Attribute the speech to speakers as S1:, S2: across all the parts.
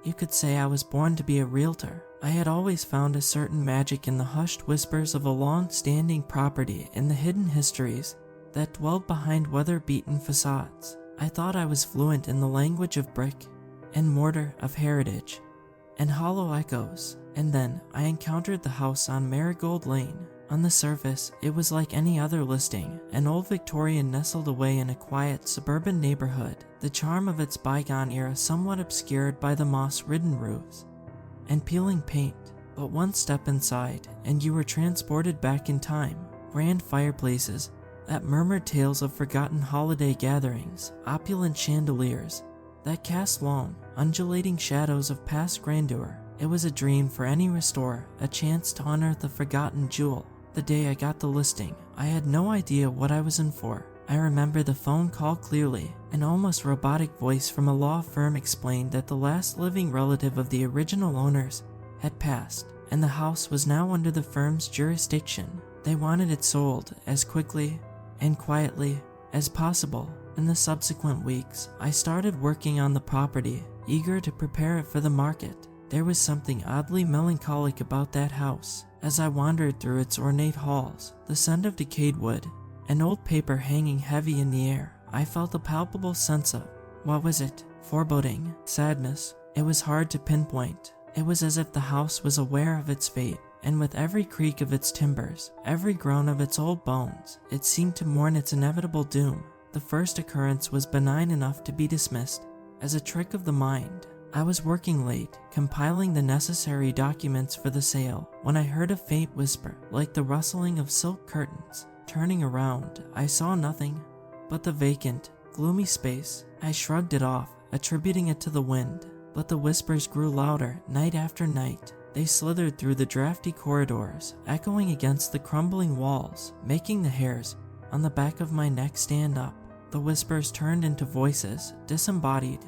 S1: You could say I was born to be a realtor. I had always found a certain magic in the hushed whispers of a long-standing property and the hidden histories that dwelled behind weather-beaten facades. I thought I was fluent in the language of brick and mortar, of heritage and hollow echoes. And then I encountered the house on Marigold Lane. On the surface, it was like any other listing, an old Victorian nestled away in a quiet suburban neighborhood, the charm of its bygone era somewhat obscured by the moss-ridden roofs and peeling paint. But one step inside, and you were transported back in time. Grand fireplaces that murmured tales of forgotten holiday gatherings, opulent chandeliers that cast long, undulating shadows of past grandeur. It was a dream for any restorer, a chance to unearth a forgotten jewel. The day I got the listing, I had no idea what I was in for. I remember the phone call clearly. An almost robotic voice from a law firm explained that the last living relative of the original owners had passed, and the house was now under the firm's jurisdiction. They wanted it sold as quickly and quietly as possible. In the subsequent weeks, I started working on the property, eager to prepare it for the market. There was something oddly melancholic about that house. As I wandered through its ornate halls, the scent of decayed wood and old paper hanging heavy in the air, I felt a palpable sense of, what was it? Foreboding, sadness. It was hard to pinpoint. It was as if the house was aware of its fate, and with every creak of its timbers, every groan of its old bones, it seemed to mourn its inevitable doom. The first occurrence was benign enough to be dismissed as a trick of the mind. I was working late, compiling the necessary documents for the sale, when I heard a faint whisper, like the rustling of silk curtains. Turning around, I saw nothing but the vacant, gloomy space. I shrugged it off, attributing it to the wind, but the whispers grew louder night after night. They slithered through the drafty corridors, echoing against the crumbling walls, making the hairs on the back of my neck stand up. The whispers turned into voices, disembodied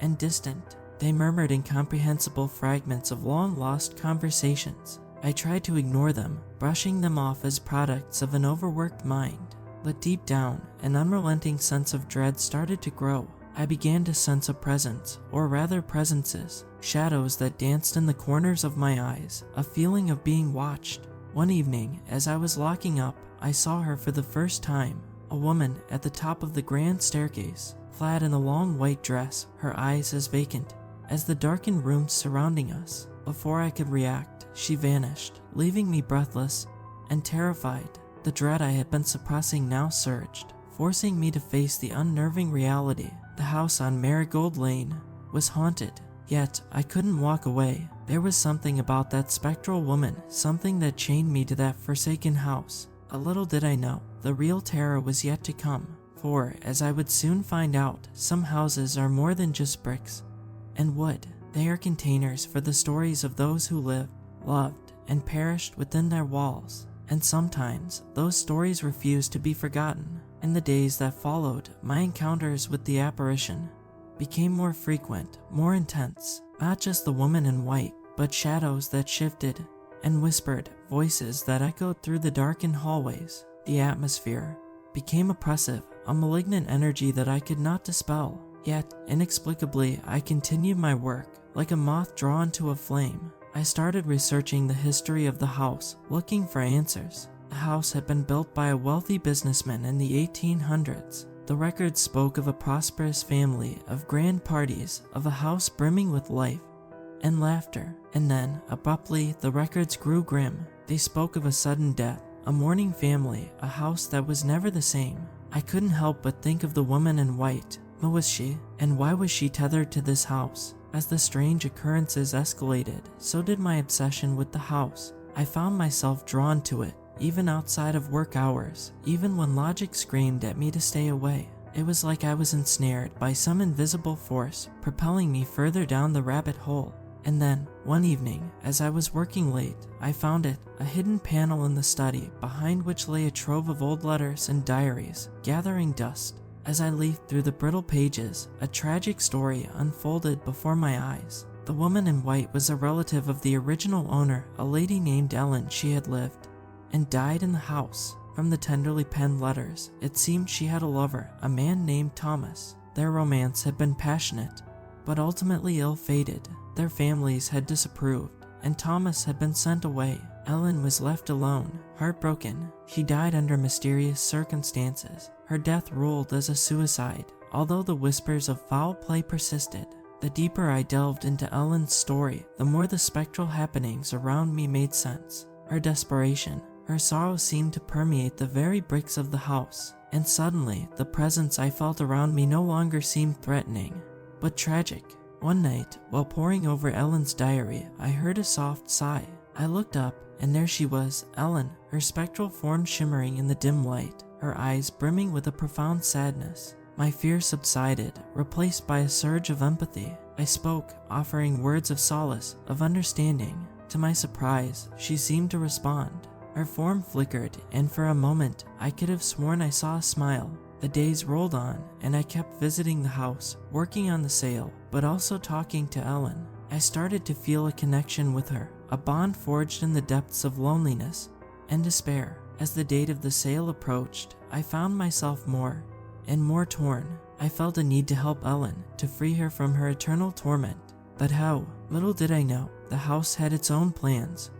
S1: and distant. They murmured incomprehensible fragments of long-lost conversations. I tried to ignore them, brushing them off as products of an overworked mind. But deep down, an unrelenting sense of dread started to grow. I began to sense a presence, or rather presences, shadows that danced in the corners of my eyes, a feeling of being watched. One evening, as I was locking up, I saw her for the first time, a woman at the top of the grand staircase, clad in a long white dress, her eyes as vacant as the darkened rooms surrounding us. Before I could react, she vanished, leaving me breathless and terrified. The dread I had been suppressing now surged, forcing me to face the unnerving reality. The house on Marigold Lane was haunted, yet I couldn't walk away. There was something about that spectral woman, something that chained me to that forsaken house. A little did I know, the real terror was yet to come, for, as I would soon find out, some houses are more than just bricks and wood. They are containers for the stories of those who lived, loved, and perished within their walls. And sometimes, those stories refuse to be forgotten. In the days that followed, my encounters with the apparition became more frequent, more intense. Not just the woman in white, but shadows that shifted and whispered, voices that echoed through the darkened hallways. The atmosphere became oppressive, a malignant energy that I could not dispel. Yet, inexplicably, I continued my work, like a moth drawn to a flame. I started researching the history of the house, looking for answers. The house had been built by a wealthy businessman in the 1800s. The records spoke of a prosperous family, of grand parties, of a house brimming with life and laughter. And then, abruptly, the records grew grim. They spoke of a sudden death, a mourning family, a house that was never the same. I couldn't help but think of the woman in white. Who was she, and why was she tethered to this house? As the strange occurrences escalated, so did my obsession with the house. I found myself drawn to it, even outside of work hours, even when logic screamed at me to stay away. It was like I was ensnared by some invisible force, propelling me further down the rabbit hole. And then, one evening, as I was working late, I found it, a hidden panel in the study, behind which lay a trove of old letters and diaries, gathering dust. As I leafed through the brittle pages, a tragic story unfolded before my eyes. The woman in white was a relative of the original owner, a lady named Ellen. She had lived and died in the house. From the tenderly penned letters, it seemed she had a lover, a man named Thomas. Their romance had been passionate but ultimately ill-fated. Their families had disapproved, and Thomas had been sent away. Ellen was left alone, heartbroken. She died under mysterious circumstances. Her death ruled as a suicide, although the whispers of foul play persisted. The deeper I delved into Ellen's story, the more the spectral happenings around me made sense. Her desperation, her sorrow seemed to permeate the very bricks of the house, and suddenly the presence I felt around me no longer seemed threatening, but tragic. One night, while poring over Ellen's diary, I heard a soft sigh. I looked up, and there she was, Ellen, her spectral form shimmering in the dim light, her eyes brimming with a profound sadness. My fear subsided, replaced by a surge of empathy. I spoke, offering words of solace, of understanding. To my surprise, she seemed to respond. Her form flickered, and for a moment, I could have sworn I saw a smile. The days rolled on, and I kept visiting the house, working on the sale, but also talking to Ellen. I started to feel a connection with her, a bond forged in the depths of loneliness and despair. As the date of the sale approached, I found myself more and more torn. I felt a need to help Ellen, to free her from her eternal torment. But how? Little did I know, the house had its own plans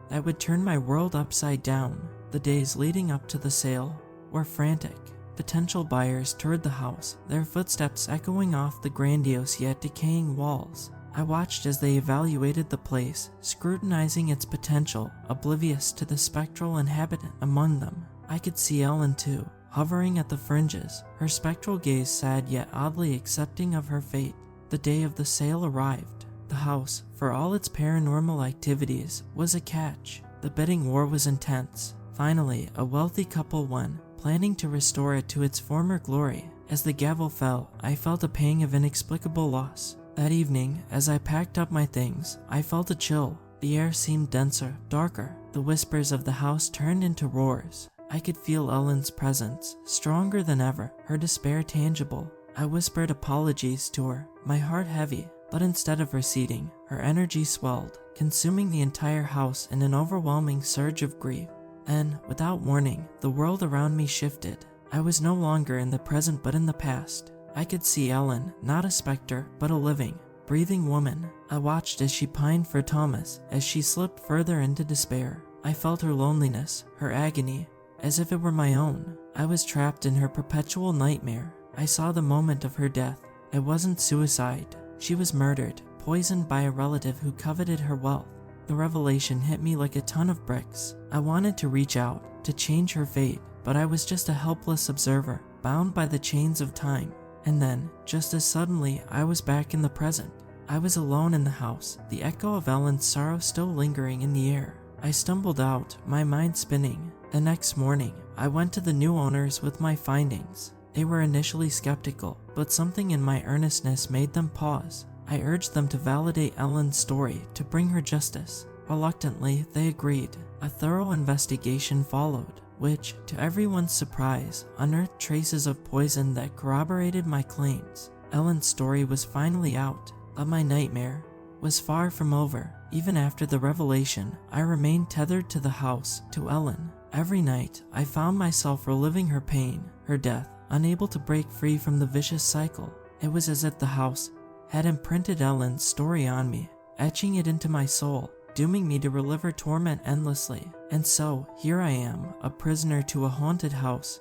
S1: that would turn my world upside down. The days leading up to the sale were frantic. Potential buyers toured the house, their footsteps echoing off the grandiose yet decaying walls. I watched as they evaluated the place, scrutinizing its potential, oblivious to the spectral inhabitant among them. I could see Ellen too, hovering at the fringes, her spectral gaze sad yet oddly accepting of her fate. The day of the sale arrived. The house, for all its paranormal activities, was a catch. The bidding war was intense. Finally, a wealthy couple won, planning to restore it to its former glory. As the gavel fell, I felt a pang of inexplicable loss. That evening, as I packed up my things, I felt a chill. The air seemed denser, darker. The whispers of the house turned into roars. I could feel Ellen's presence, stronger than ever, her despair tangible. I whispered apologies to her, my heart heavy, but instead of receding, her energy swelled, consuming the entire house in an overwhelming surge of grief. Then, without warning, the world around me shifted. I was no longer in the present but in the past. I could see Ellen, not a specter, but a living, breathing woman. I watched as she pined for Thomas, as she slipped further into despair. I felt her loneliness, her agony, as if it were my own. I was trapped in her perpetual nightmare. I saw the moment of her death. It wasn't suicide. She was murdered, poisoned by a relative who coveted her wealth. The revelation hit me like a ton of bricks. I wanted to reach out, to change her fate, but I was just a helpless observer, bound by the chains of time. And then, just as suddenly, I was back in the present. I was alone in the house, the echo of Ellen's sorrow still lingering in the air. I stumbled out, my mind spinning. The next morning, I went to the new owners with my findings. They were initially skeptical, but something in my earnestness made them pause. I urged them to validate Ellen's story, to bring her justice. Reluctantly, they agreed. A thorough investigation followed, which, to everyone's surprise, unearthed traces of poison that corroborated my claims. Ellen's story was finally out, but my nightmare was far from over. Even after the revelation, I remained tethered to the house, to Ellen. Every night, I found myself reliving her pain, her death, unable to break free from the vicious cycle. It was as if the house had imprinted Ellen's story on me, etching it into my soul, dooming me to relive her torment endlessly. And so, here I am, a prisoner to a haunted house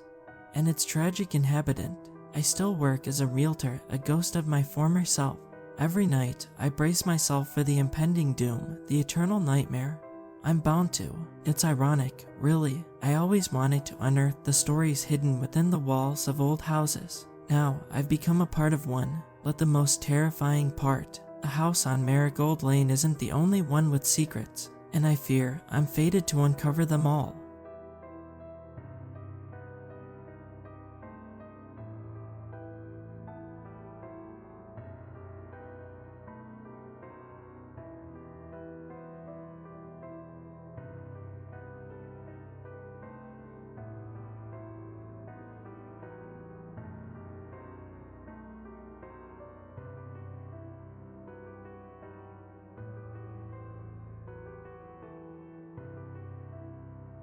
S1: and its tragic inhabitant. I still work as a realtor, a ghost of my former self. Every night, I brace myself for the impending doom, the eternal nightmare. I'm bound to. It's ironic, really. I always wanted to unearth the stories hidden within the walls of old houses. Now, I've become a part of one, but the most terrifying part. The house on Marigold Lane isn't the only one with secrets, and I fear I'm fated to uncover them all.